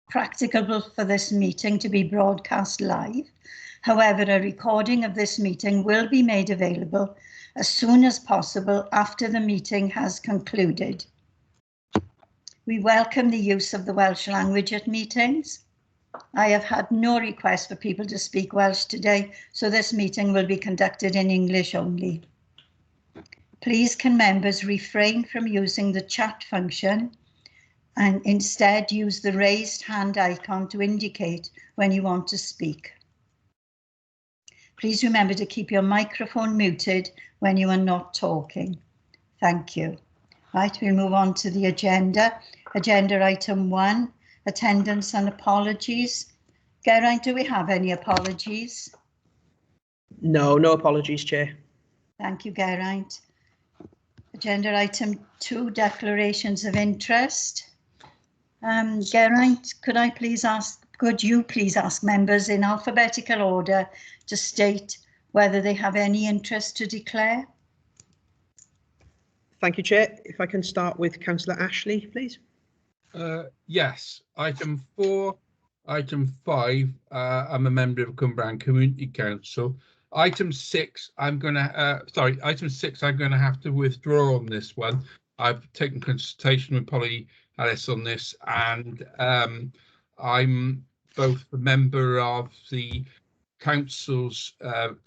practicable for this meeting to be broadcast live. However, a recording of this meeting will be made available as soon as possible after the meeting has concluded. We welcome the use of the Welsh language at meetings. I have had no request for people to speak Welsh today, so this meeting will be conducted in English only. Please can members refrain from using the chat function and instead use the raised hand icon to indicate when you want to speak. Please remember to keep your microphone muted when you are not talking. Thank you. Right, we'll move on to the agenda. Agenda item 1, attendance and apologies. Geraint, do we have any apologies? No apologies, Chair. Thank you, Geraint. Agenda item 2, declarations of interest. Geraint, could you please ask members in alphabetical order to state whether they have any interest to declare? Thank you, Chair. If I can start with Councillor Ashley, please. Yes, item 4, item 5, I'm a member of Cumbrian Community Council. Item 6, I'm going to have to withdraw on this one. I've taken consultation with Polly Alice on this, and I'm both a member of the council's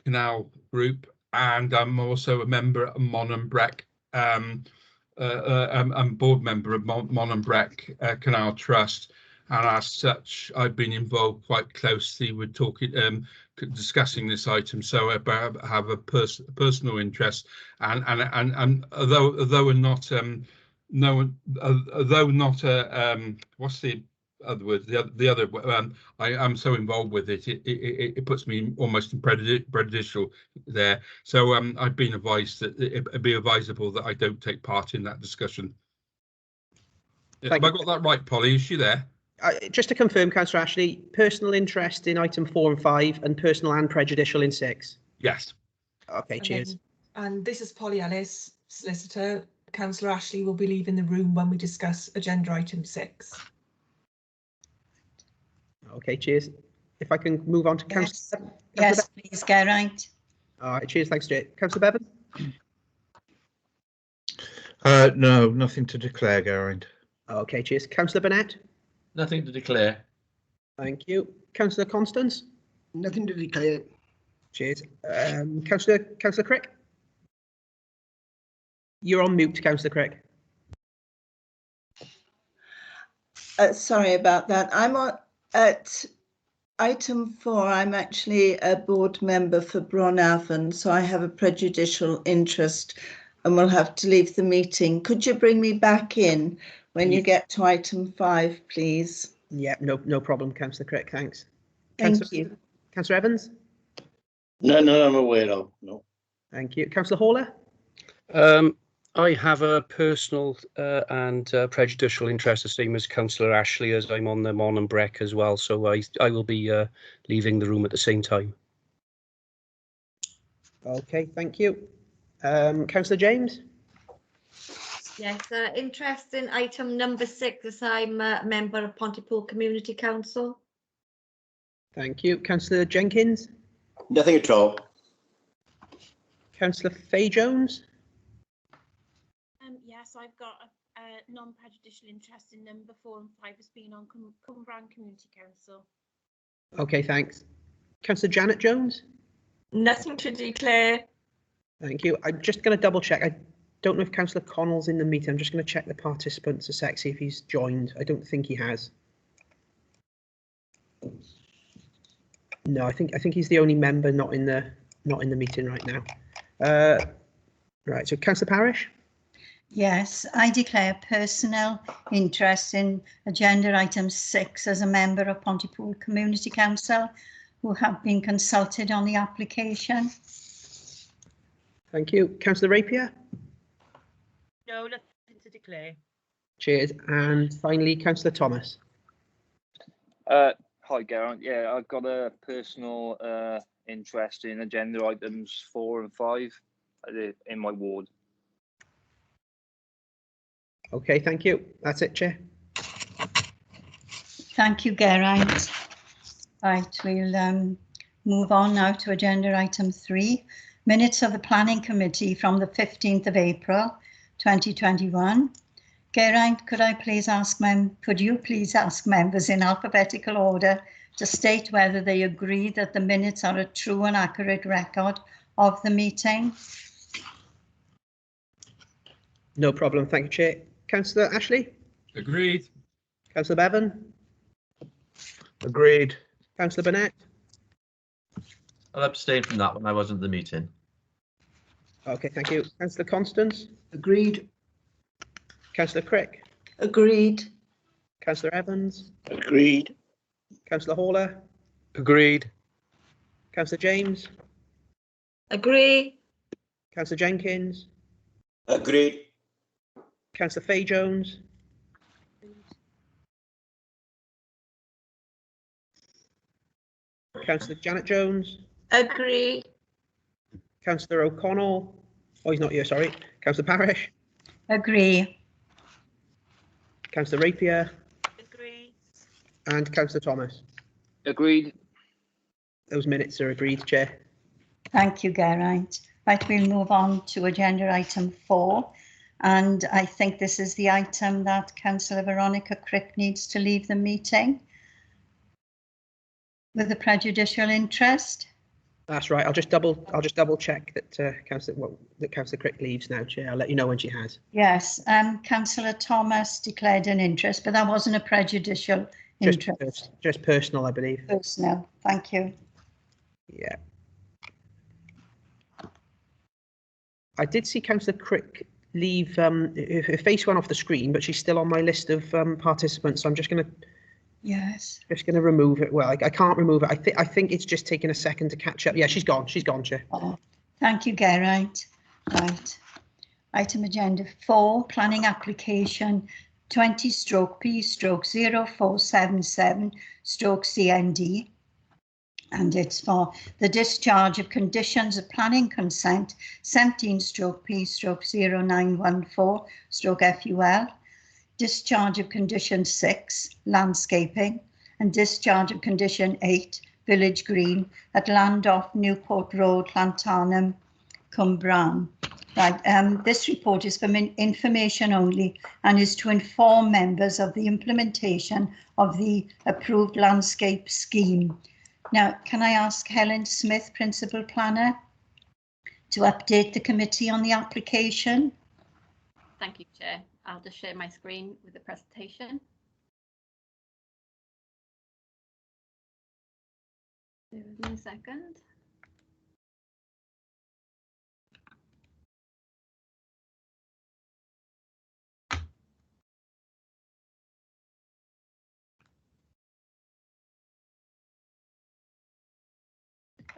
canal group, and I'm also a member of Mon and Breck. I'm board member of Mon and Breck Canal Trust, and as such, I've been involved quite closely with discussing this item. So I have a personal interest, and although we're not what's the other word? I'm so involved with it, it puts me almost in prejudicial there. So I've been advised that it'd be advisable that I don't take part in that discussion. Have I got that right, Polly? Is she there? Just to confirm, Councillor Ashley, personal interest in item 4 and 5, and personal and prejudicial in 6. Yes. Okay, cheers. And this is Polly Ellis, solicitor. Councillor Ashley will be leaving the room when we discuss agenda item 6. Okay, cheers. If I can move on to Councillor. Yes, please, Geraint. All right, cheers. Thanks, Jay. Councillor Bevan. No, nothing to declare, Geraint. Okay, cheers. Councillor Burnett. Nothing to declare. Thank you. Councillor Constance. Nothing to declare. Cheers. Councillor Crick. You're on mute, Councillor Crick. Sorry about that. I'm on at item 4. I'm actually a board member for Bronavon, so I have a prejudicial interest and will have to leave the meeting. Could you bring me back in when you get to item 5, please? Yeah, no problem, Councillor Crick. Thanks. Thank you. Councillor Evans. No, I'm aware of. No. Thank you. Councillor Hawler. I have a personal and prejudicial interest, the same as Councillor Ashley, as I'm on the Mon and Breck as well. So I will be leaving the room at the same time. Okay, thank you. Councillor James. Yes, interest in item number 6, as I'm a member of Pontypool Community Council. Thank you. Councillor Jenkins. Nothing at all. Councillor Fay-Jones. Yes, I've got a non-prejudicial interest in number 4 and 5 as being on Cumbrian Community Council. Okay, thanks. Councillor Janet Jones. Nothing to declare. Thank you. I'm just going to double check. I don't know if Councillor Connell's in the meeting. I'm just going to check the participants a sec, see if he's joined. I don't think he has. No, I think he's the only member not in the meeting right now. Right, so Councillor Parish. Yes, I declare personal interest in agenda item 6 as a member of Pontypool Community Council who have been consulted on the application. Thank you. Councillor Rapier? No, nothing to declare. Cheers. And finally, Councillor Thomas. Hi, Geraint. Yeah, I've got a personal interest in agenda items 4 and 5 in my ward. Okay, thank you. That's it, Chair. Thank you, Geraint. Right, we'll move on now to agenda item 3, minutes of the Planning Committee from the 15th of April 2021. Geraint, could you please ask members in alphabetical order to state whether they agree that the minutes are a true and accurate record of the meeting? No problem. Thank you, Chair. Councillor Ashley? Agreed. Councillor Bevan? Agreed. Councillor Burnett? I'll abstain from that one. I wasn't at the meeting. Okay, thank you. Councillor Constance? Agreed. Councillor Crick? Agreed. Councillor Evans? Agreed. Councillor Hawler? Agreed. Councillor James? Agree. Councillor Jenkins? Agreed. Councillor Fay Jones? Councillor Janet Jones? Agree. Councillor O'Connell? Oh, he's not here, sorry. Councillor Parish? Agree. Councillor Rapier? Agree. And Councillor Thomas? Agreed. Those minutes are agreed, Chair. Thank you, Geraint. Right, we'll move on to agenda item 4. And I think this is the item that Councillor Veronica Crick needs to leave the meeting with a prejudicial interest. That's right. I'll just double check that Councillor Crick leaves now, Chair. I'll let you know when she has. Yes, Councillor Thomas declared an interest, but that wasn't a prejudicial interest. Just personal, I believe. Personal. Thank you. Yeah. I did see Councillor Crick leave. Her face went off the screen, but she's still on my list of participants. So I'm just going to. Yes. Just going to remove it. Well, I can't remove it. I think it's just taken a second to catch up. Yeah, she's gone. She's gone, Chair. Oh, thank you, Geraint. Right. Item agenda 4, planning application 20/P/0477/CND. And it's for the discharge of conditions of planning consent 17/P/0914/FUL. Discharge of condition 6, landscaping, and discharge of condition 8, village green at land off Newport Road, Llantarnam, Cumbran. Right, this report is for information only and is to inform members of the implementation of the approved landscape scheme. Now, can I ask Helen Smith, Principal Planner, to update the committee on the application? Thank you, Chair. I'll just share my screen with the presentation. Bear with me a second.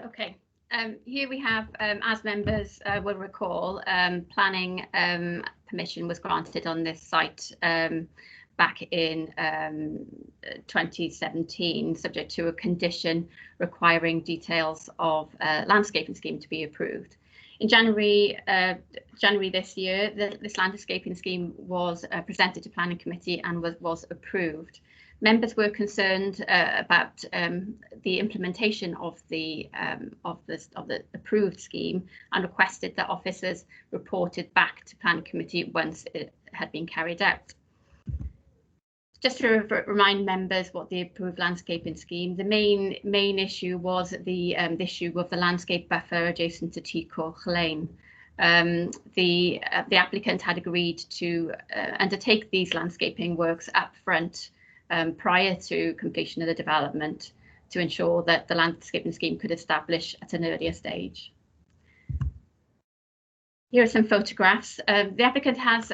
Okay, here we have, as members will recall, planning permission was granted on this site back in 2017, subject to a condition requiring details of landscaping scheme to be approved. In January this year, this landscaping scheme was presented to Planning Committee and was approved. Members were concerned about the implementation of the approved scheme and requested that officers reported back to Planning Committee once it had been carried out. Just to remind members what the approved landscaping scheme, the main issue was the issue of the landscape buffer adjacent to Teacock Lane. The applicant had agreed to undertake these landscaping works up front prior to completion of the development to ensure that the landscaping scheme could establish at an earlier stage. Here are some photographs. The applicant has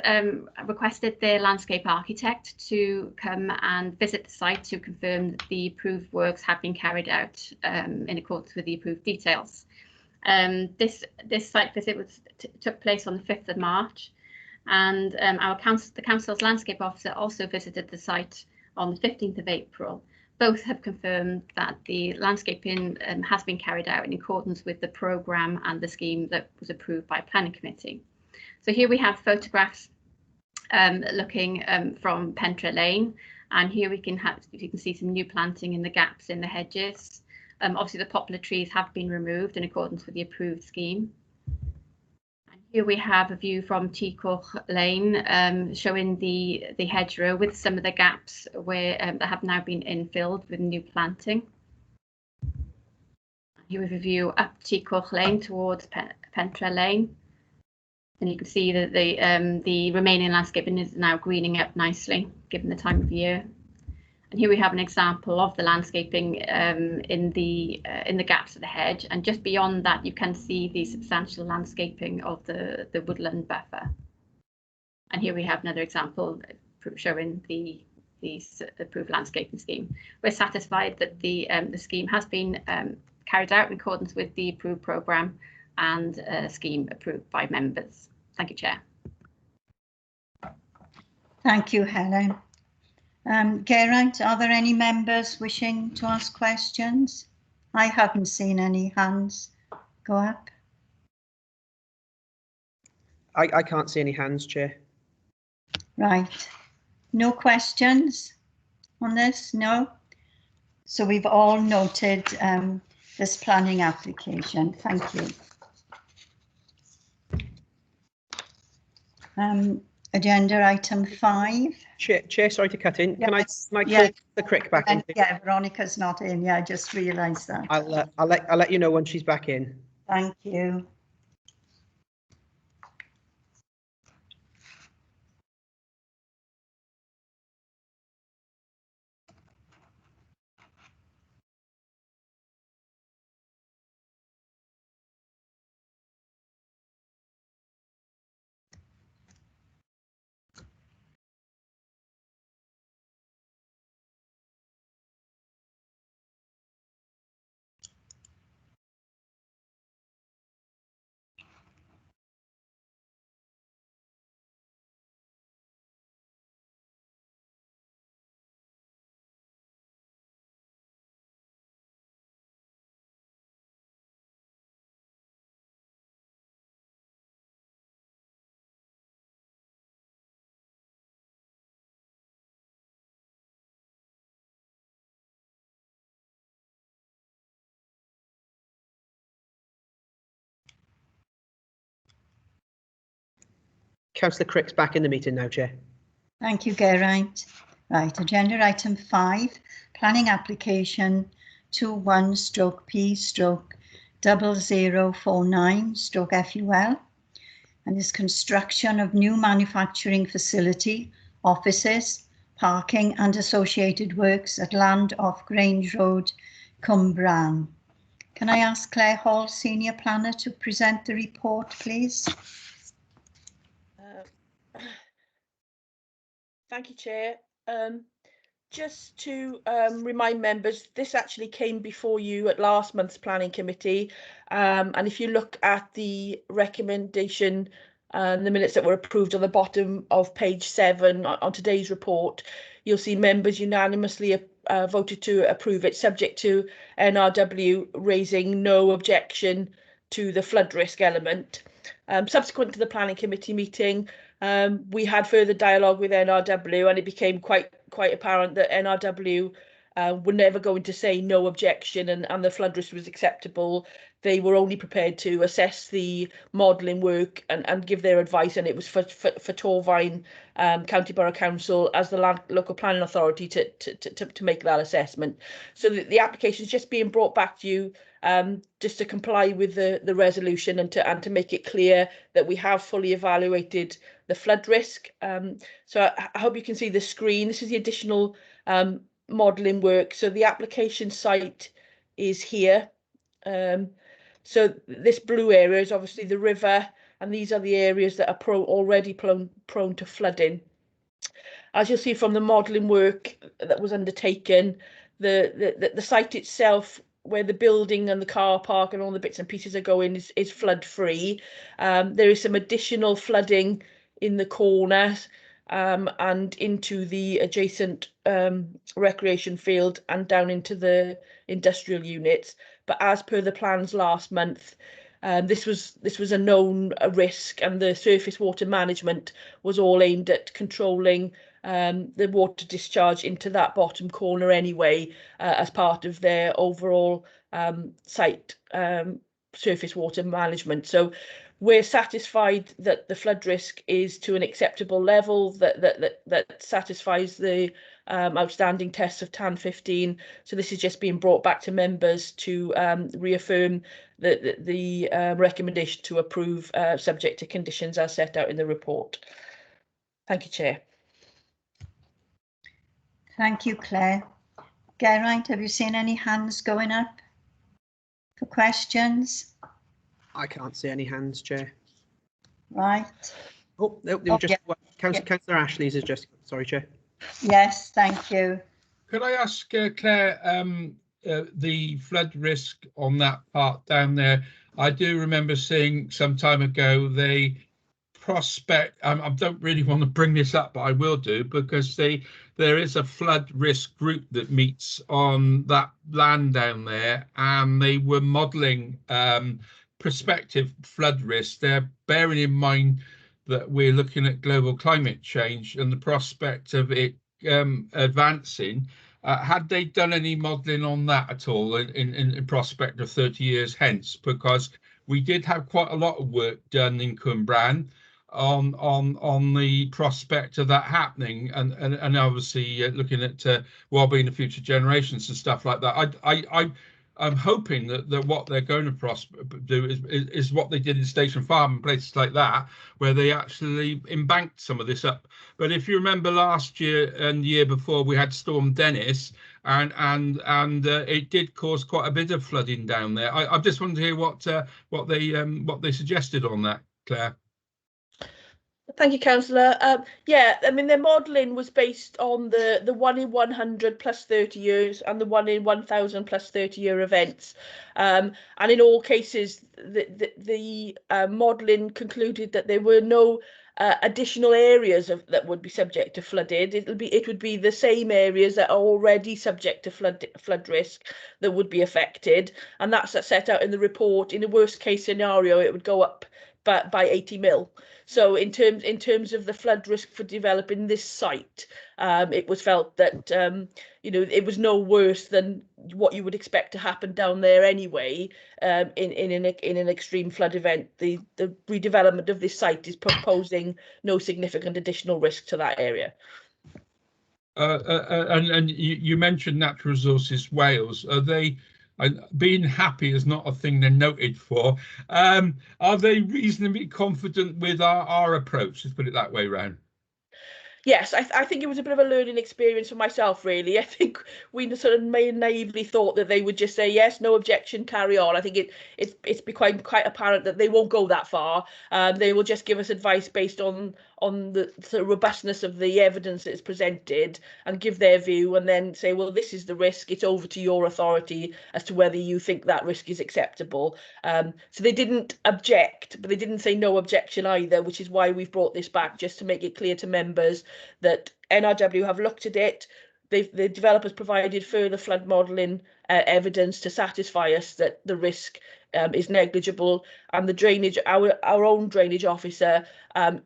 requested their landscape architect to come and visit the site to confirm that the approved works have been carried out in accordance with the approved details. This site visit took place on the 5th of March, and the council's landscape officer also visited the site on the 15th of April. Both have confirmed that the landscaping has been carried out in accordance with the programme and the scheme that was approved by Planning Committee. So here we have photographs looking from Pentre Lane, And here we can have, you can see some new planting in the gaps in the hedges. Obviously the poplar trees have been removed in accordance with the approved scheme. And here we have a view from Coch Lane, showing the hedgerow with some of the gaps where that have now been infilled with new planting. Here we have a view up Coch Lane towards Pentre Lane. And you can see that the remaining landscaping is now greening up nicely, given the time of year. And here we have an example of the landscaping in the gaps of the hedge. And just beyond that, you can see the substantial landscaping of the woodland buffer. And here we have another example showing the approved landscaping scheme. We're satisfied that the scheme has been carried out in accordance with the approved programme and scheme approved by members. Thank you, Chair. Thank you, Helen. Geraint, are there any members wishing to ask questions? I haven't seen any hands go up. I can't see any hands, Chair. Right. No questions on this? No? So we've all noted this planning application. Thank you. Agenda item 5. Chair, sorry to cut in. Yes. Can I call the Crick back in? Yeah, Veronica's not in. Yeah, I just realised that. I'll let you know when she's back in. Thank you. Councillor Crick's back in the meeting now, Chair. Thank you, Geraint. Right, agenda item 5, planning application 21/P/0049/FUL, and is construction of new manufacturing facility, offices, parking and associated works at land off Grange Road, Cumbran. Can I ask Claire Hall, Senior Planner, to present the report, please? Thank you, Chair. Just to remind members, this actually came before you at last month's Planning Committee. And if you look at the recommendation and the minutes that were approved on the bottom of page 7 on today's report, you'll see members unanimously voted to approve it, subject to NRW raising no objection to the flood risk element. Subsequent to the Planning Committee meeting, we had further dialogue with NRW, and it became quite apparent that NRW were never going to say no objection and the flood risk was acceptable. They were only prepared to assess the modelling work and give their advice, and it was for Torfaen County Borough Council as the local planning authority to make that assessment. So the application is just being brought back to you just to comply with the resolution and to make it clear that we have fully evaluated the flood risk. So I hope you can see the screen. This is the additional modelling work. So the application site is here. So this blue area is obviously the river, and these are the areas that are already prone to flooding. As you'll see from the modelling work that was undertaken, the site itself, where the building and the car park and all the bits and pieces are going, is flood free. There is some additional flooding in the corners and into the adjacent recreation field and down into the industrial units. But as per the plans last month, this was a known risk, and the surface water management was all aimed at controlling the water discharge into that bottom corner anyway, as part of their overall site surface water management. So we're satisfied that the flood risk is to an acceptable level, that satisfies the outstanding tests of TAN 15. So this is just being brought back to members to reaffirm the recommendation to approve, subject to conditions as set out in the report. Thank you, Chair. Thank you, Claire. Geraint, have you seen any hands going up for questions? I can't see any hands, Chair. Right. Oh, they were just yeah. Councillor Ashley's is just. Sorry, Chair. Yes, thank you. Could I ask Claire, the flood risk on that part down there? I do remember seeing some time ago they prospect. I don't really want to bring this up, but I will do, because there is a flood risk group that meets on that land down there, and they were modelling prospective flood risk. They're bearing in mind that we're looking at global climate change and the prospect of it advancing. Had they done any modelling on that at all in prospect of 30 years hence? Because we did have quite a lot of work done in Cwmbran on the prospect of that happening, and obviously looking at well-being of future generations and stuff like that. I'm hoping that what they're going to do is what they did in Station Farm and places like that, where they actually embanked some of this up. But if you remember last year and the year before, we had Storm Dennis, and it did cause quite a bit of flooding down there. I just wanted to hear what they suggested on that, Claire. Thank you, Councillor. Yeah, I mean, their modelling was based on the 1 in 100 plus 30 years and the 1 in 1,000 plus 30-year events. And in all cases, the modelling concluded that there were no additional areas that would be subject to flooding. It would be the same areas that are already subject to flood risk that would be affected, and that's set out in the report. In a worst case scenario, it would go up by 80 mil. So in terms of the flood risk for developing this site, it was felt that it was no worse than what you would expect to happen down there anyway. In an extreme flood event, the redevelopment of this site is proposing no significant additional risk to that area. And you mentioned Natural Resources Wales. Are they? Being happy is not a thing they're noted for. Are they reasonably confident with our approach? Let's put it that way round. Yes, I think it was a bit of a learning experience for myself, really. I think we sort of naively thought that they would just say yes, no objection, carry on. I think it's become quite apparent that they won't go that far. They will just give us advice based on the robustness of the evidence that's presented and give their view, and then say, well, this is the risk. It's over to your authority as to whether you think that risk is acceptable. So they didn't object, but they didn't say no objection either, which is why we've brought this back, just to make it clear to members that NRW have looked at it. The developers provided further flood modelling evidence to satisfy us that the risk is negligible, and the drainage, our own drainage officer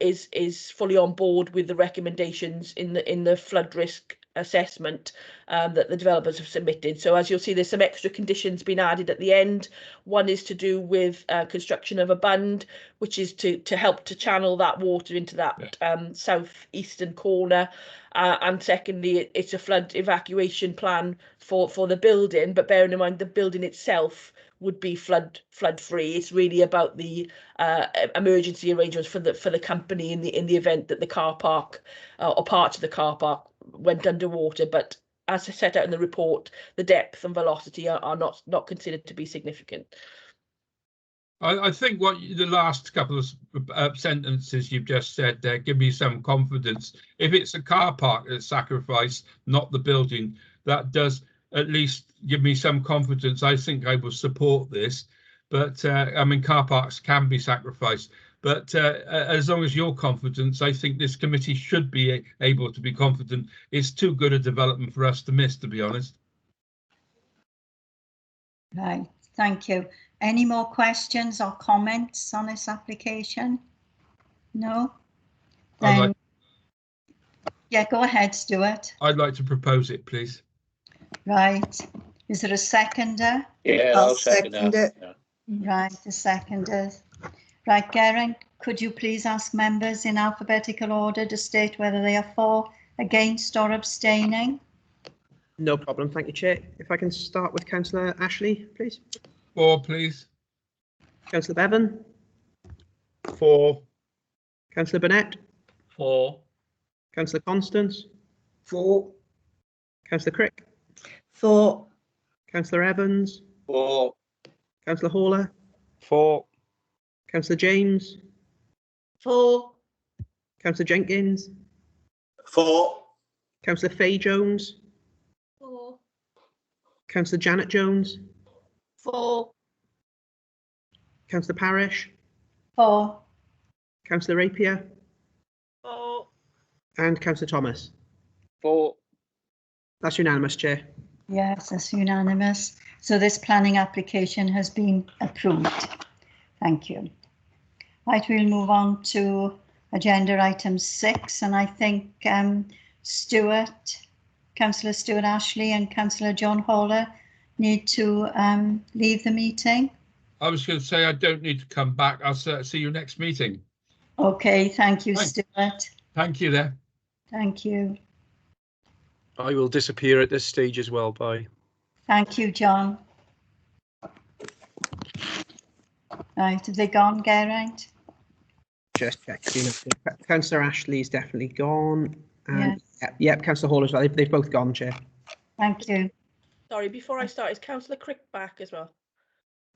is fully on board with the recommendations in the flood risk assessment that the developers have submitted. So as you'll see, there's some extra conditions being added at the end. One is to do with construction of a bund, which is to help to channel that water into that southeastern corner. And secondly, it's a flood evacuation plan for the building, but bearing in mind the building itself would be flood free. It's really about the emergency arrangements for the company in the event that the car park or parts of the car park went underwater. But as I set out in the report, the depth and velocity are not considered to be significant. I think what the last couple of sentences you've just said there give me some confidence. If it's a car park that's sacrificed, not the building, that does at least give me some confidence. I think I will support this. But I mean, car parks can be sacrificed. But as long as you're confident, I think this committee should be able to be confident. It's too good a development for us to miss, to be honest. Right, thank you. Any more questions or comments on this application? No? Then Yeah, go ahead, Stuart. I'd like to propose it, please. Right. Is there a seconder? Yeah, I'll second it. Yeah. Right, the seconder. Right, Geraint, could you please ask members in alphabetical order to state whether they are for, against or abstaining? No problem. Thank you, Chair. If I can start with Councillor Ashley, please. 4, please. Councillor Bevan. 4. Councillor Burnett. 4. Councillor Constance. 4. Councillor Crick. 4. Councillor Evans. 4. Councillor Hawler. 4. Councillor James. 4. Councillor Jenkins. 4. Councillor Faye Jones. 4. Councillor Janet Jones. 4. Councillor Parish. 4. Councillor Rapier. 4. And Councillor Thomas. 4. That's unanimous, Chair. Yes, that's unanimous. So this planning application has been approved. Thank you. Right, we'll move on to agenda item 6, and I think Councillor Stuart Ashley and Councillor John Hawler need to leave the meeting. I was going to say I don't need to come back. I'll see you next meeting. Okay, thank you, Thanks. Stuart. Thank you there. Thank you. I will disappear at this stage as well. Bye. Thank you, John. Right, have they gone, Geraint? Just check. Councillor Ashley's definitely gone. And Yes. yep, Councillor Hall as well. They've both gone, Chair. Thank you. Sorry, before I start, is Councillor Crick back as well?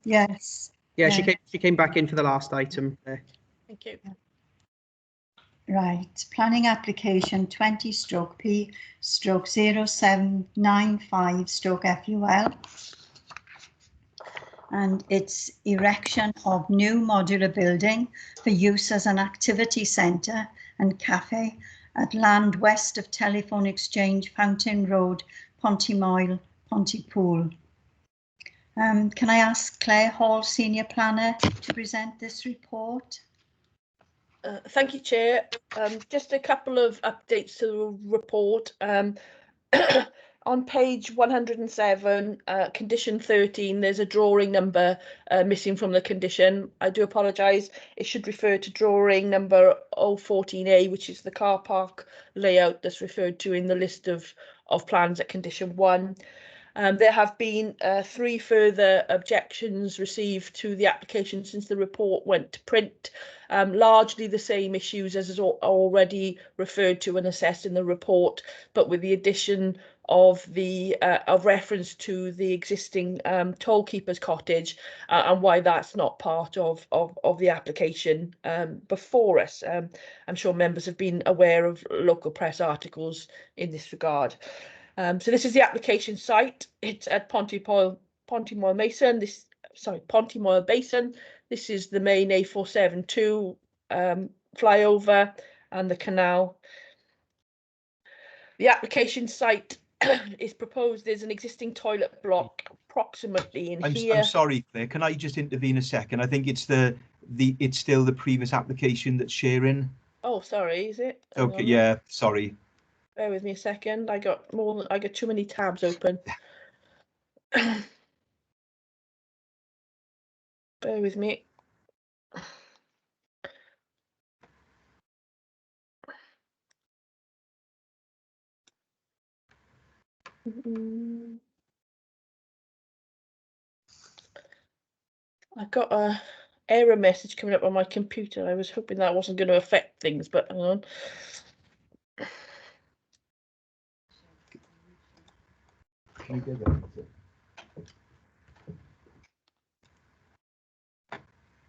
Yes. Yeah, Yeah. she came back in for the last item. Thank you. Right, planning application 20/P/0795/FUL. And it's erection of new modular building for use as an activity centre and cafe at land west of Telephone Exchange, Fountain Road, Pontymoyle, Pontypool. Can I ask Claire Hall, Senior Planner, to present this report? Thank you, Chair. Just a couple of updates to the report. On page 107, condition 13, there's a drawing number missing from the condition. I do apologise. It should refer to drawing number 014A, which is the car park layout that's referred to in the list of plans at condition 1. There have been 3 further objections received to the application since the report went to print. Largely the same issues as is already referred to and assessed in the report, but with the addition of the reference to the existing tollkeeper's cottage and why that's not part of the application before us. I'm sure members have been aware of local press articles in this regard. So this is the application site. It's at Pontymoyle Basin. Pontymoyle Basin. This is the main A472 flyover and the canal. The application site is proposed. There's an existing toilet block approximately in here. I'm sorry, Claire. Can I just intervene a second? I think it's it's still the previous application that's sharing. Oh, sorry, is it? Okay, yeah, sorry. Bear with me a second. I got too many tabs open. Bear with me. I got a error message coming up on my computer. I was hoping that wasn't going to affect things, but hang on.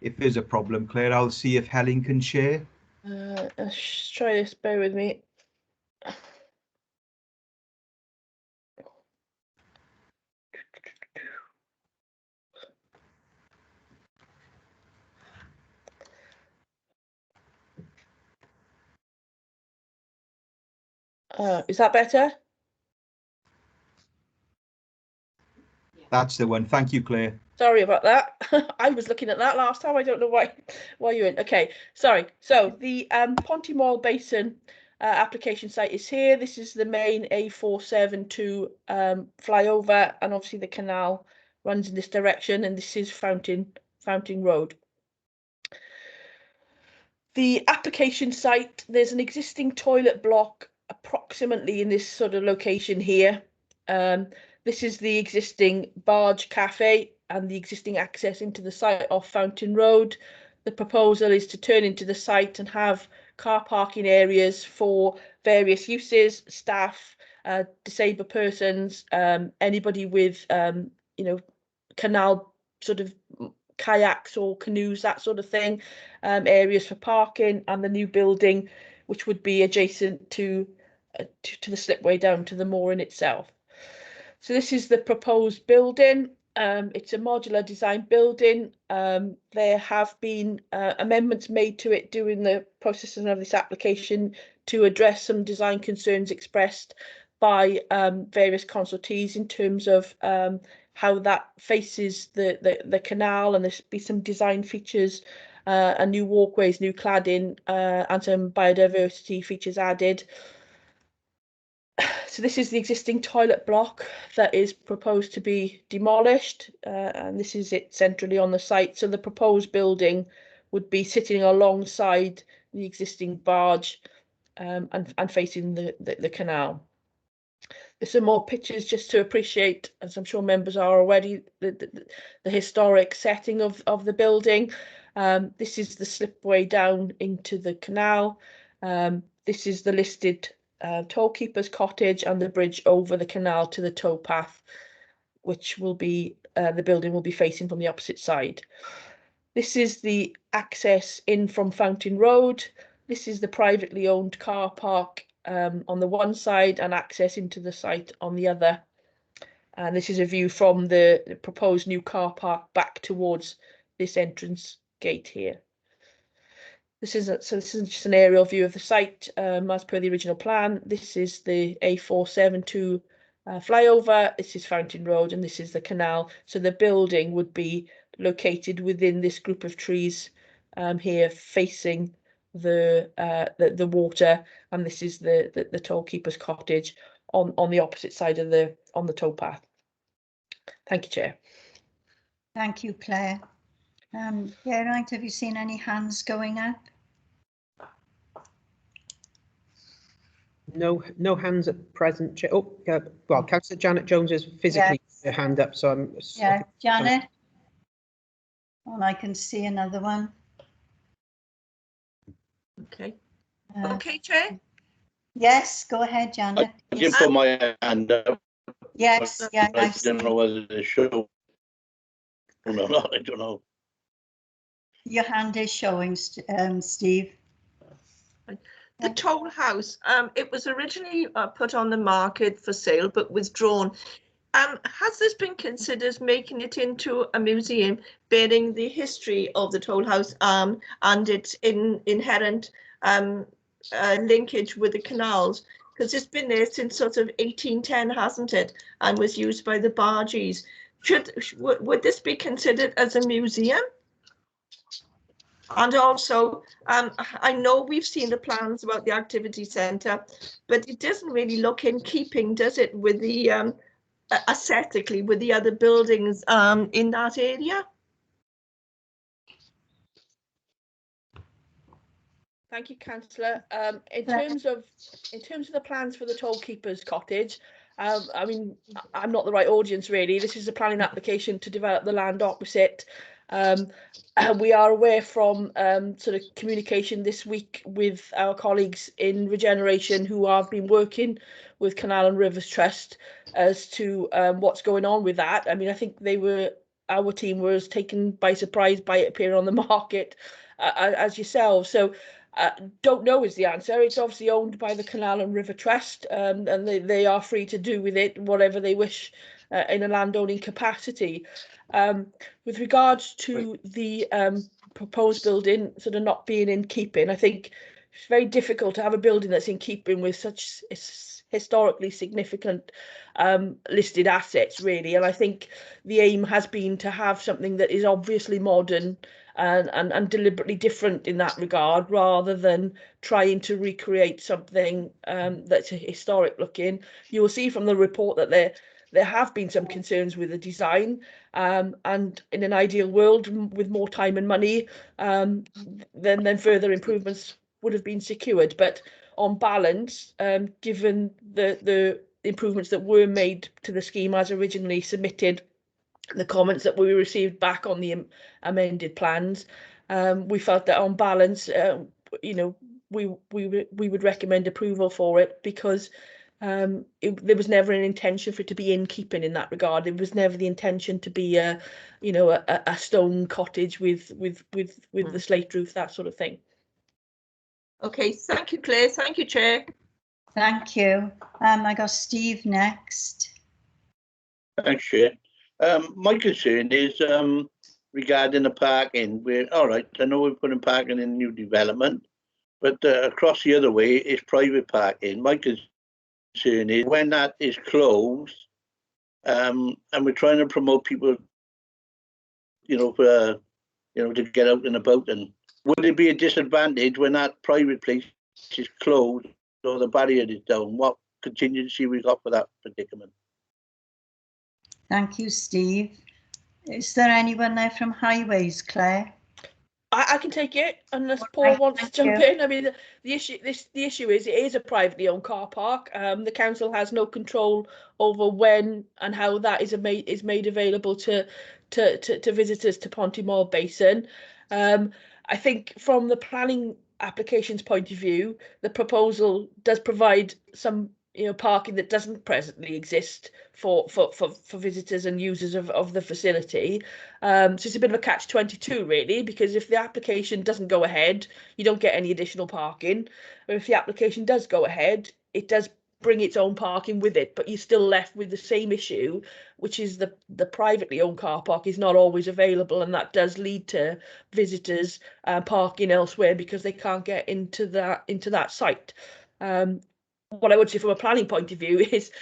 If there's a problem, Claire, I'll see if Helen can share. Let's try this. Bear with me. Is that better? That's the one. Thank you, Claire. Sorry about that. I was looking at that last time. I don't know why you went. Okay, sorry. So the Pontymoyle Basin application site is here. This is the main A472 flyover, and obviously the canal runs in this direction, and this is Fountain Road. The application site, there's an existing toilet block approximately in this sort of location here. This is the existing barge cafe and the existing access into the site off Fountain Road. The proposal is to turn into the site and have car parking areas for various uses, staff, disabled persons, anybody with, you know, canal sort of kayaks or canoes, that sort of thing, areas for parking, and the new building, which would be adjacent to the slipway down to the mooring itself. So this is the proposed building. It's a modular design building. There have been amendments made to it during the processing of this application to address some design concerns expressed by various consultees in terms of how that faces the canal, and there's be some design features and new walkways, new cladding, and some biodiversity features added. So this is the existing toilet block that is proposed to be demolished, and this is it centrally on the site. So the proposed building would be sitting alongside the existing barge and facing the canal. There's some more pictures just to appreciate, as I'm sure members are already, the historic setting of the building. This is the slipway down into the canal. This is the listed tollkeeper's cottage and the bridge over the canal to the towpath, which will be, the building will be facing from the opposite side. This is the access in from Fountain Road. This is the privately owned car park on the one side and access into the site on the other. And this is a view from the proposed new car park back towards this entrance gate here. This is just an aerial view of the site as per the original plan. This is the A472 flyover. This is Fountain Road, and this is the canal. So the building would be located within this group of trees here, facing the water, and this is the tollkeeper's cottage on the opposite side of the towpath. Thank you, Chair. Thank you, Claire. Geraint, have you seen any hands going up? No hands at present, Chair. Oh, well, Councillor Janet Jones is physically her hand up, so I'm. Yeah, Janet. And I can see another one. Okay. Okay, Chair. Yes, go ahead, Janet. I can put my hand up. Yes, yeah, I don't know whether to show or not. I don't know. Your hand is showing, Steve. The toll house, it was originally put on the market for sale but withdrawn. Has this been considered making it into a museum bearing the history of the toll house and its inherent linkage with the canals? Because it's been there since sort of 1810, hasn't it? And was used by the bargees. Would this be considered as a museum? And also, I know we've seen the plans about the activity centre, but it doesn't really look in keeping, does it, with the aesthetically with the other buildings in that area? Thank you, Councillor. In terms of the plans for the tollkeeper's cottage, I mean, I'm not the right audience really. This is a planning application to develop the land opposite. We are aware from sort of communication this week with our colleagues in Regeneration who have been working with Canal and Rivers Trust as to what's going on with that. I mean, I think our team was taken by surprise by it appearing on the market as yourselves. So don't know is the answer. It's obviously owned by the Canal and River Trust, and they are free to do with it whatever they wish in a landowning capacity. With regards to the proposed building sort of not being in keeping, I think it's very difficult to have a building that's in keeping with such historically significant listed assets, really. And I think the aim has been to have something that is obviously modern and deliberately different in that regard, rather than trying to recreate something that's historic looking. You will see from the report that there have been some concerns with the design, and in an ideal world with more time and money, then further improvements would have been secured. But on balance, given the improvements that were made to the scheme as originally submitted, the comments that we received back on the amended plans, we felt that on balance, you know, we would recommend approval for it, because there was never an intention for it to be in keeping in that regard. It was never the intention to be a, you know, a stone cottage with the slate roof, that sort of thing. Okay, thank you, Claire. Thank you, Chair. Thank you. I got Steve next. Thanks, Chair. My concern is regarding the parking. All right, I know we're putting parking in new development, but across the other way is private parking. My concern is when that is closed, and we're trying to promote people, you know, for to get out and about, and would it be a disadvantage when that private place is closed or the barrier is down? What contingency we got for that predicament? Thank you, Steve. Is there anyone there from Highways, Claire? I can take it unless Paul wants to jump in. I mean, the issue is it is a privately owned car park. The council has no control over when and how that is made available to visitors to Pontymoor Basin. I think from the planning application's point of view, the proposal does provide some parking that doesn't presently exist for visitors and users of the facility. So it's a bit of a catch-22 really, because if the application doesn't go ahead, you don't get any additional parking. But if the application does go ahead, it does bring its own parking with it, but you're still left with the same issue, which is the privately owned car park is not always available, and that does lead to visitors parking elsewhere because they can't get into that site. What I would say from a planning point of view is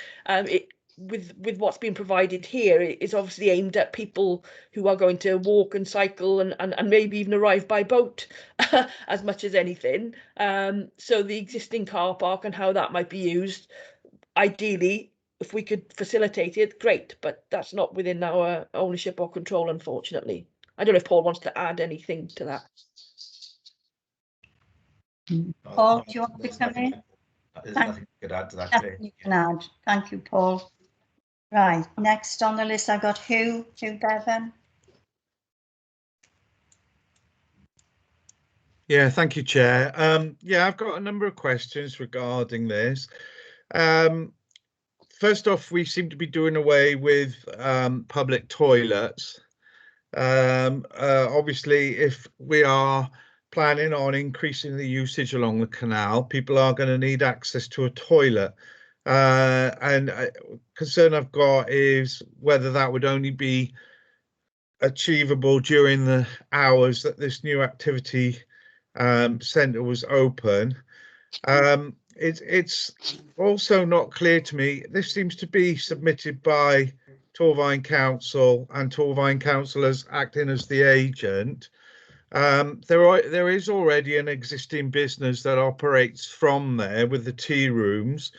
with what's been provided here, it is obviously aimed at people who are going to walk and cycle and maybe even arrive by boat as much as anything. So the existing car park and how that might be used, ideally, if we could facilitate it, great, but that's not within our ownership or control, unfortunately. I don't know if Paul wants to add anything to that. Paul, do you want to come in? There's nothing I could add to that. You can add. Thank you, Paul. Right, next on the list I've got Hugh Bevan. Yeah, thank you, Chair. Yeah, I've got a number of questions regarding this. First off, we seem to be doing away with public toilets. Obviously, if we are planning on increasing the usage along the canal, people are going to need access to a toilet. And a concern I've got is whether that would only be achievable during the hours that this new activity centre was open. It's also not clear to me, this seems to be submitted by Torvine Council and Torvine councillors acting as the agent. There is already an existing business that operates from there with the tea rooms.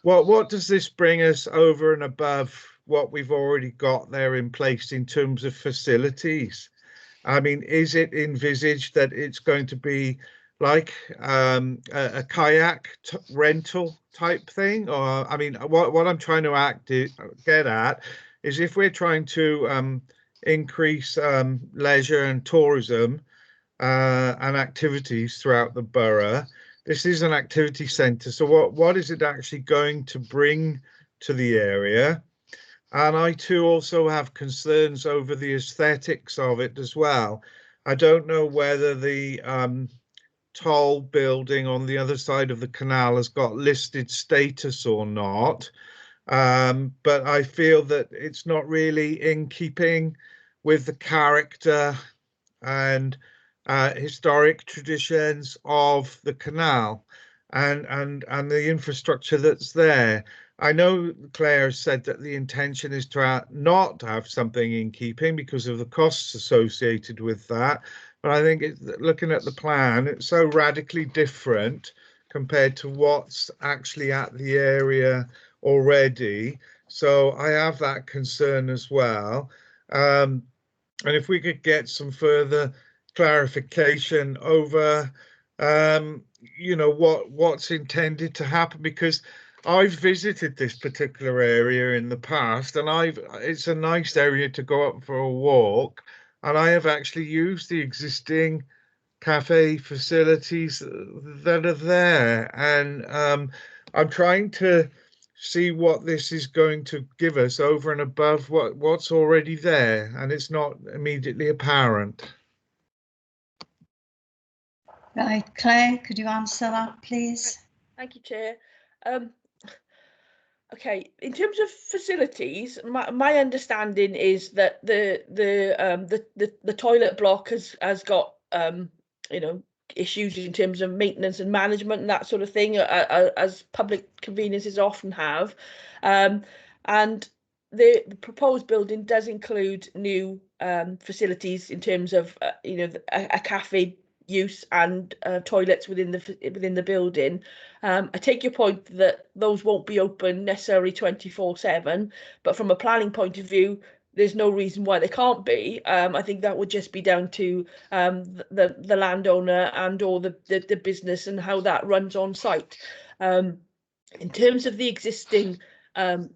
What does this bring us over and above what we've already got there in place in terms of facilities? I mean, is it envisaged that it's going to be like a kayak rental type thing? Or, I mean, what I'm trying to get at is if we're trying to increase leisure and tourism and activities throughout the borough, this is an activity centre. So what is it actually going to bring to the area? And I too also have concerns over the aesthetics of it as well. I don't know whether the toll building on the other side of the canal has got listed status or not. But I feel that it's not really in keeping with the character and historic traditions of the canal and the infrastructure that's there. I know Claire said that the intention is to not have something in keeping because of the costs associated with that, but I think looking at the plan, it's so radically different compared to what's actually at the area already. So I have that concern as well. And if we could get some further clarification over, what's intended to happen, because I've visited this particular area in the past, and it's a nice area to go up for a walk, and I have actually used the existing cafe facilities that are there, and I'm trying to see what this is going to give us over and above what's already there, and it's not immediately apparent. Right, Claire, could you answer that, please? Thank you, Chair. Okay, in terms of facilities, my understanding is that the toilet block has got issues in terms of maintenance and management and that sort of thing, as public conveniences often have, and the proposed building does include new facilities in terms of a cafe use and toilets within the building. I take your point that those won't be open necessarily 24/7, but from a planning point of view, there's no reason why they can't be. I think that would just be down to the landowner and or the business and how that runs on site. In terms of the existing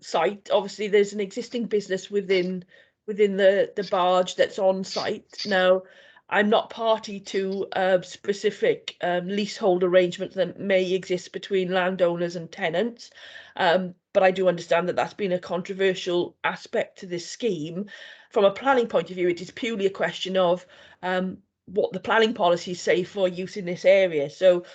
site, obviously there's an existing business within the barge that's on site. Now, I'm not party to specific leasehold arrangements that may exist between landowners and tenants, but I do understand that that's been a controversial aspect to this scheme. From a planning point of view, it is purely a question of what the planning policies say for use in this area. So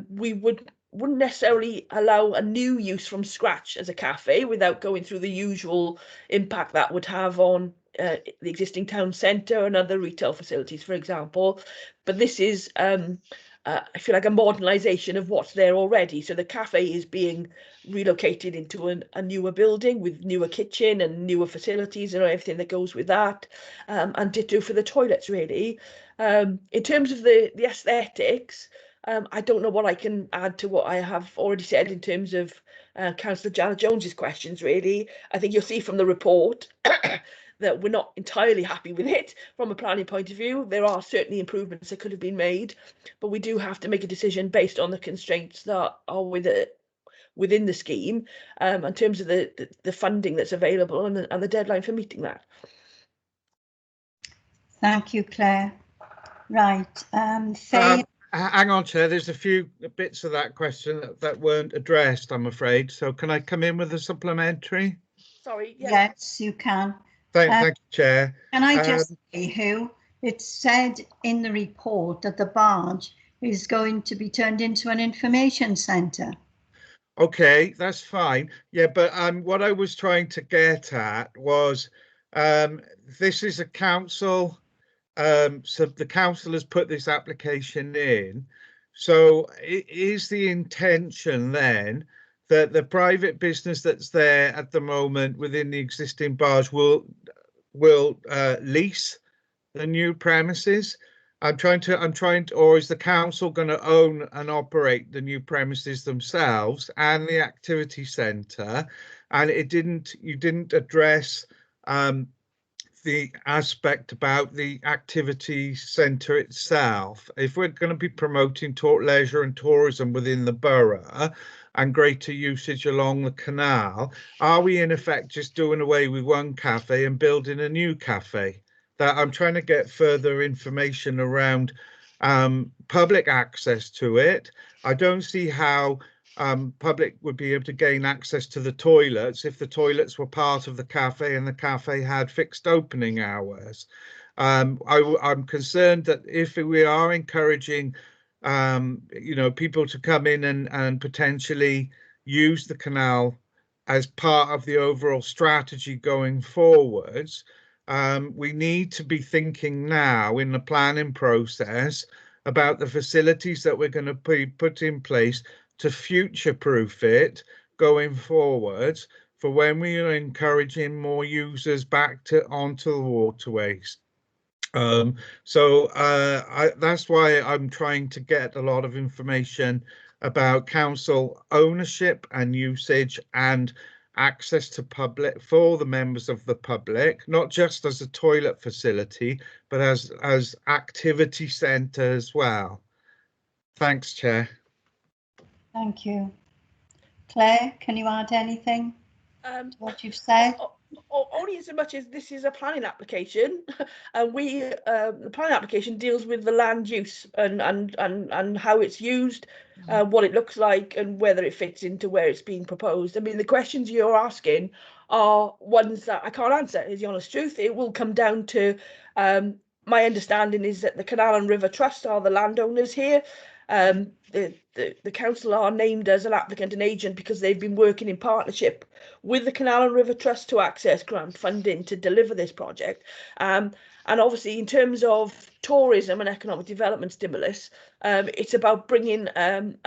we wouldn't necessarily allow a new use from scratch as a cafe without going through the usual impact that would have on the existing town centre and other retail facilities, for example. But this is, I feel like, a modernisation of what's there already. So the cafe is being relocated into a newer building with newer kitchen and newer facilities and everything that goes with that, and ditto for the toilets, really. In terms of the aesthetics, I don't know what I can add to what I have already said in terms of Councillor Janet Jones's questions, really. I think you'll see from the report that we're not entirely happy with it from a planning point of view. There are certainly improvements that could have been made, but we do have to make a decision based on the constraints that are within the scheme, in terms of the funding that's available and the deadline for meeting that. Thank you, Claire. Right, Faye. Hang on, Chair, there's a few bits of that question that weren't addressed, I'm afraid. So can I come in with a supplementary? Sorry. Yes, you can. Thank you, Chair. Can I just say who? It said in the report that the barge is going to be turned into an information centre. Okay, that's fine. Yeah, but what I was trying to get at was this is a council. So the council has put this application in. So is the intention then that the private business that's there at the moment within the existing barge will lease the new premises? I'm trying to, or is the council going to own and operate the new premises themselves and the activity centre? And you didn't address the aspect about the activity centre itself. If we're going to be promoting leisure and tourism within the borough and greater usage along the canal, are we in effect just doing away with one cafe and building a new cafe? That I'm trying to get further information around public access to it. I don't see how public would be able to gain access to the toilets if the toilets were part of the cafe and the cafe had fixed opening hours. I'm concerned that if we are encouraging people to come in and potentially use the canal as part of the overall strategy going forwards, we need to be thinking now in the planning process about the facilities that we're going to put in place to future-proof it going forward for when we are encouraging more users back onto the waterways. That's why I'm trying to get a lot of information about council ownership and usage and access to public for the members of the public, not just as a toilet facility, but as activity centre as well. Thanks, Chair. Thank you. Claire, can you add anything to what you've said? Only as much as this is a planning application, and the planning application deals with the land use and how it's used, what it looks like, and whether it fits into where it's being proposed. I mean, the questions you're asking are ones that I can't answer, is the honest truth. It will come down to my understanding is that the Canal and River Trust are the landowners here. The council are named as an applicant and agent because they've been working in partnership with the Canal and River Trust to access grant funding to deliver this project. And obviously, in terms of tourism and economic development stimulus, it's about bringing an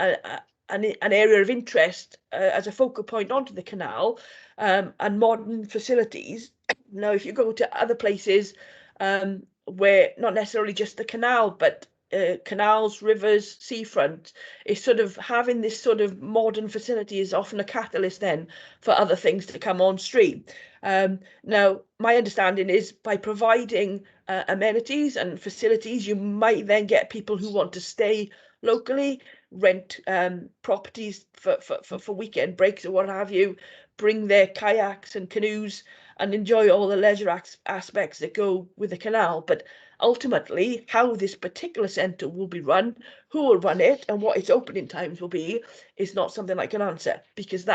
area of interest as a focal point onto the canal and modern facilities. Now, if you go to other places where not necessarily just the canal, but canals, rivers, seafront, is sort of having this sort of modern facility is often a catalyst then for other things to come on stream. Now, my understanding is by providing amenities and facilities, you might then get people who want to stay locally, rent properties for weekend breaks or what have you, bring their kayaks and canoes and enjoy all the leisure aspects that go with the canal. But ultimately, how this particular centre will be run, who will run it, and what its opening times will be is not something I can answer, because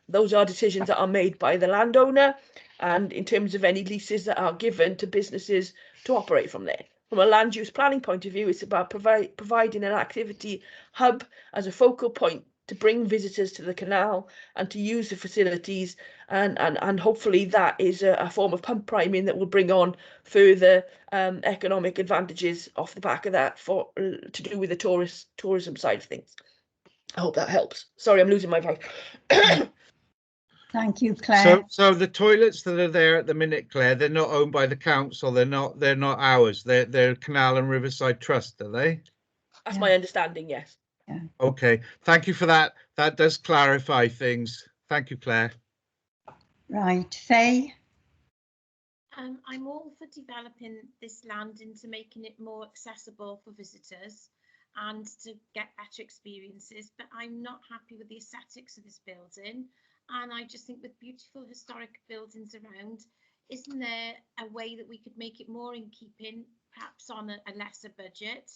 those are decisions that are made by the landowner, and in terms of any leases that are given to businesses to operate from there. From a land use planning point of view, it's about providing an activity hub as a focal point to bring visitors to the canal and to use the facilities, and hopefully that is a form of pump priming that will bring on further economic advantages off the back of that to do with the tourism side of things. I hope that helps. Sorry, I'm losing my voice. Thank you, Claire. So the toilets that are there at the minute, Claire, they're not owned by the council. They're not ours. They're Canal and Riverside Trust, are they? That's my understanding, yes. Yeah. Okay, thank you for that. That does clarify things. Thank you, Claire. Right, Faye? I'm all for developing this land into making it more accessible for visitors and to get better experiences, but I'm not happy with the aesthetics of this building. And I just think with beautiful historic buildings around, isn't there a way that we could make it more in keeping, perhaps on a lesser budget?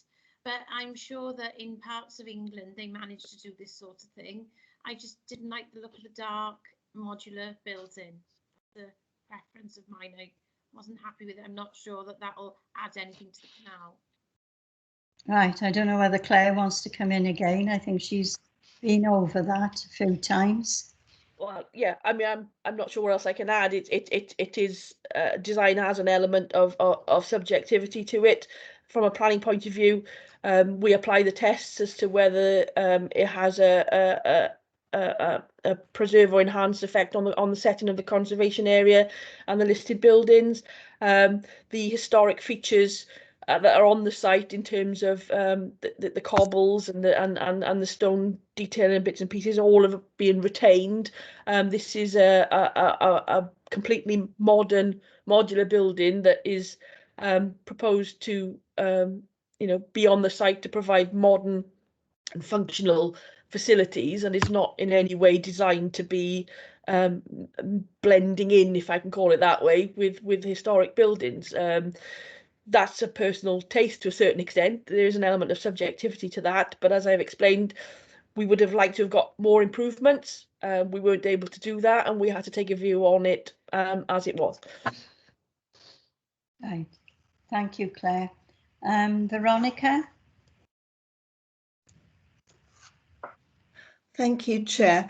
But I'm sure that in parts of England, they managed to do this sort of thing. I just didn't like the look of the dark modular building. The preference of mine, I wasn't happy with it. I'm not sure that that'll add anything to the canal. Right, I don't know whether Claire wants to come in again. I think she's been over that a few times. Well, yeah, I mean, I'm not sure what else I can add. It is design has an element of subjectivity to it. From a planning point of view, we apply the tests as to whether it has a preserve or enhanced effect on the setting of the conservation area and the listed buildings. The historic features that are on the site in terms of the cobbles and the stone detail and bits and pieces, all of it being retained. This is a completely modern modular building that is proposed to be on the site to provide modern and functional facilities, and is not in any way designed to be blending in, if I can call it that way, with historic buildings. That's a personal taste to a certain extent. There is an element of subjectivity to that, but as I've explained, we would have liked to have got more improvements. We weren't able to do that, and we had to take a view on it as it was. Right, thank you, Claire. Veronica? Thank you, Chair.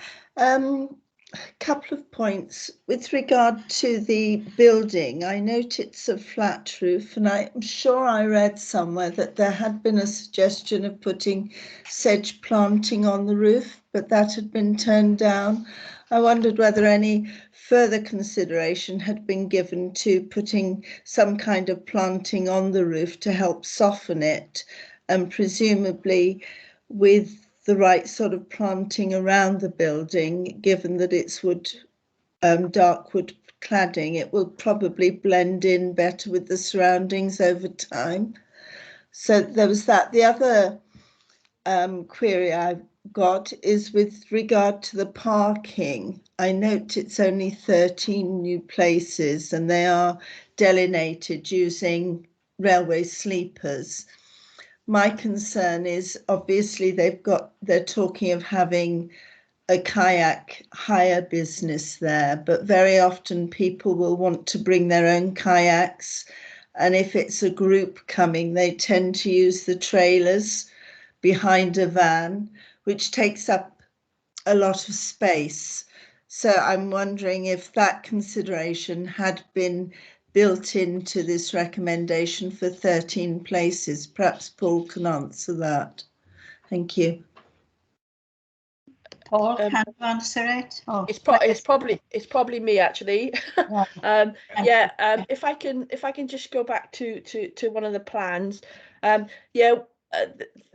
Couple of points. With regard to the building, I note it's a flat roof, and I'm sure I read somewhere that there had been a suggestion of putting sedge planting on the roof, but that had been turned down. I wondered whether any further consideration had been given to putting some kind of planting on the roof to help soften it, and presumably with the right sort of planting around the building, given that it's dark wood cladding, it will probably blend in better with the surroundings over time. So there was that. The other query I've got is with regard to the parking. I note it's only 13 new places and they are delineated using railway sleepers. My concern is obviously they're talking of having a kayak hire business there, but very often people will want to bring their own kayaks, and if it's a group coming, they tend to use the trailers behind a van, which takes up a lot of space. So I'm wondering if that consideration had been built into this recommendation for 13 places. Perhaps Paul can answer that. Thank you. Paul, can you answer it? Oh, it's probably me actually. If I can just go back to one of the plans.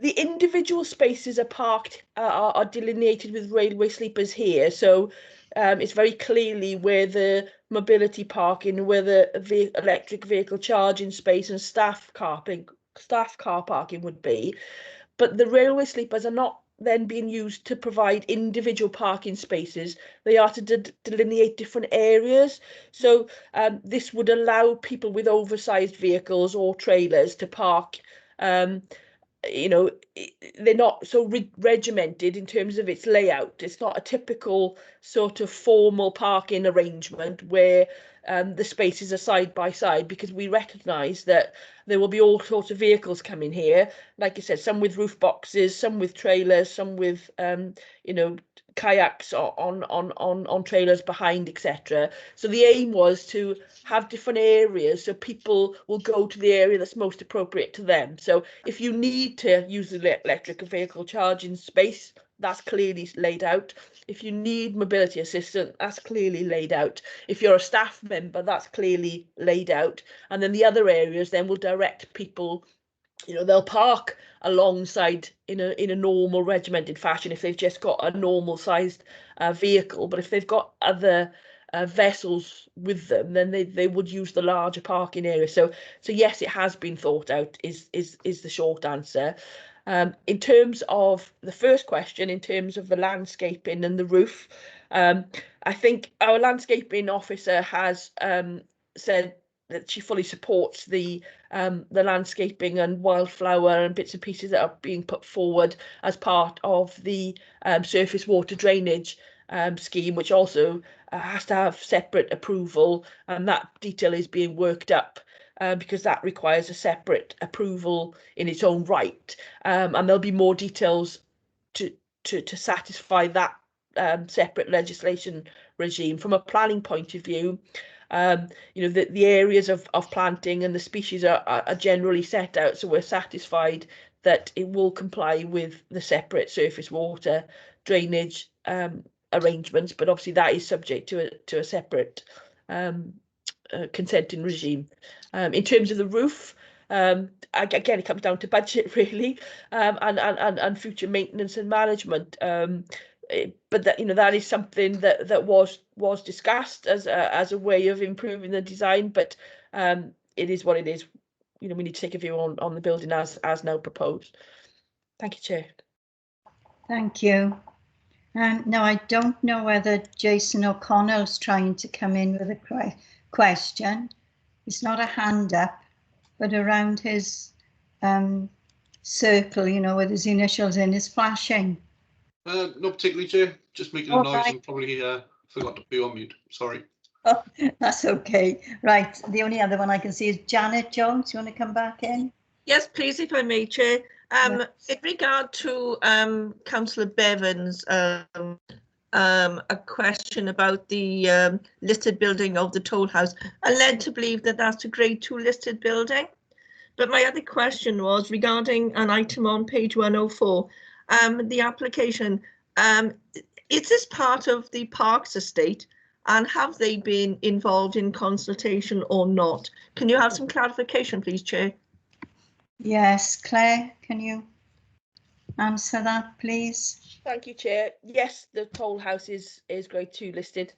The individual spaces are parked are delineated with railway sleepers here, so it's very clearly where the mobility parking, where the electric vehicle charging space and staff car parking would be. But the railway sleepers are not then being used to provide individual parking spaces. They are to delineate different areas. So this would allow people with oversized vehicles or trailers to park. They're not so regimented in terms of its layout. It's not a typical sort of formal parking arrangement where the spaces are side by side, because we recognise that there will be all sorts of vehicles coming here. Like I said, some with roof boxes, some with trailers, some with kayaks on trailers behind, etc. So the aim was to have different areas so people will go to the area that's most appropriate to them. So if you need to use the electric vehicle charging space, that's clearly laid out. If you need mobility assistance, that's clearly laid out. If you're a staff member, that's clearly laid out. And then the other areas then will direct people, they'll park alongside in a normal regimented fashion if they've just got a normal sized vehicle. But if they've got other vessels with them, then they would use the larger parking area. So yes, it has been thought out is the short answer. In terms of the first question, in terms of the landscaping and the roof, I think our landscaping officer has said that she fully supports the landscaping and wildflower and bits and pieces that are being put forward as part of the surface water drainage scheme, which also has to have separate approval, and that detail is being worked up because that requires a separate approval in its own right, and there'll be more details to satisfy that separate legislation regime. From a planning point of view, the areas of planting and the species are generally set out, so we're satisfied that it will comply with the separate surface water drainage arrangements, but obviously that is subject to a separate consenting regime. In terms of the roof, again, it comes down to budget really, and future maintenance and management. But that is something that was discussed as a way of improving the design. But it is what it is. We need to take a view on the building as now proposed. Thank you, Chair. Thank you. Now, I don't know whether Jason O'Connell's trying to come in with a question. It's not a hand up, but around his circle, with his initials in, is flashing. Not particularly, Chair. Just making a noise and probably forgot to be on mute. Sorry. Oh, that's okay. Right. The only other one I can see is Janet Jones. You want to come back in? Yes, please, if I may, Chair. In regard to Councillor Bevan's a question about the listed building of the toll house, I'm led to believe that that's a grade 2 listed building. But my other question was regarding an item on page 104, the application. Is this part of the Parks estate, and have they been involved in consultation or not? Can you have some clarification, please, Chair? Yes, Claire, can you answer that, please? Thank you, Chair. Yes, the Toll House is Grade 2 listed.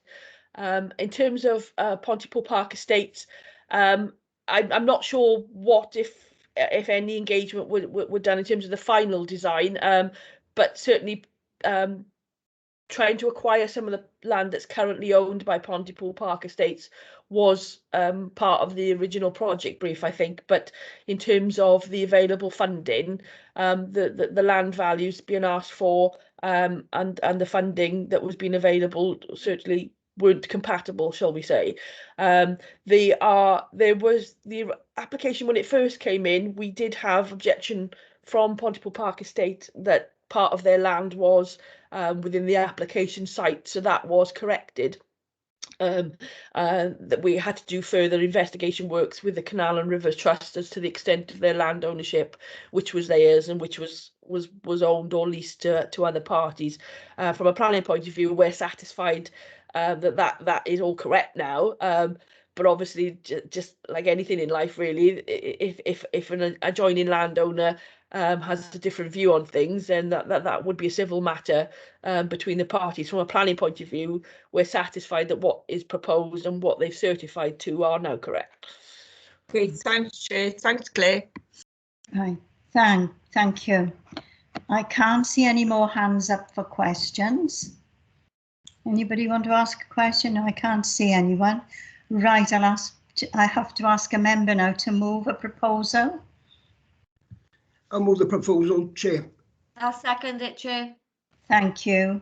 In terms of Pontypool Park Estates, I'm not sure what, if any, engagement were done in terms of the final design, but certainly trying to acquire some of the land that's currently owned by Pontypool Park Estates was part of the original project brief, I think. But in terms of the available funding, the land values being asked for and the funding that was being available certainly weren't compatible, shall we say. There was the application when it first came in, we did have objection from Pontypool Park Estate that part of their land was within the application site, so that was corrected. That we had to do further investigation works with the Canal and Rivers Trust as to the extent of their land ownership, which was theirs and which was owned or leased to other parties. From a planning point of view, we're satisfied that is all correct now. But obviously, just like anything in life, really, if an adjoining landowner has a different view on things, then that would be a civil matter between the parties. From a planning point of view, we're satisfied that what is proposed and what they've certified to are now correct. Great, thanks, Chair. Thanks, Claire. Right, thank you. I can't see any more hands up for questions. Anybody want to ask a question? No, I can't see anyone. Right, I have to ask a member now to move a proposal. I'll move the proposal, Chair. I'll second it, Chair. Thank you.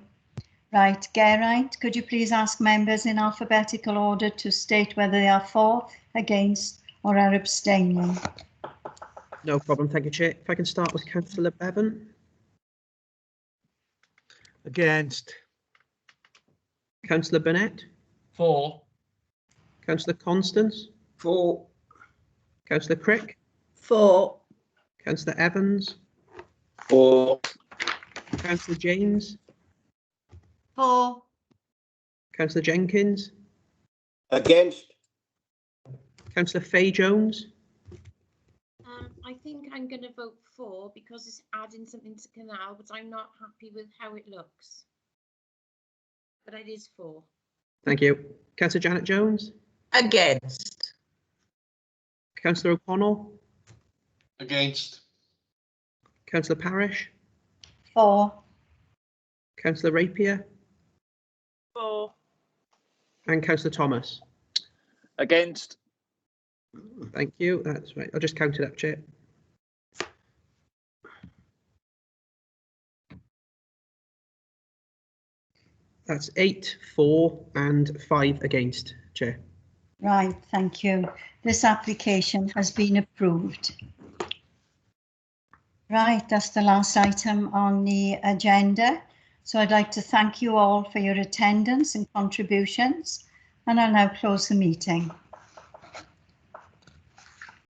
Right, Geraint, could you please ask members in alphabetical order to state whether they are for, against, or are abstaining? No problem, thank you, Chair. If I can start with Councillor Bevan. Against. Councillor Burnett. For. Councillor Constance. For. Councillor Crick. For. Councillor Evans. For. Councillor James. For. Councillor Jenkins. Against. Councillor Fay Jones. I think I'm going to vote for because it's adding something to Canal, but I'm not happy with how it looks. But it is for. Thank you. Councillor Janet Jones. Against. Councillor O'Connell. Against. Councillor Parish. For. Councillor Rapier. For. And Councillor Thomas. Against. Thank you. That's right. I'll just count it up, Chair. That's 8 for and 5 against, Chair. Right, thank you. This application has been approved. Right, that's the last item on the agenda. So I'd like to thank you all for your attendance and contributions, and I'll now close the meeting.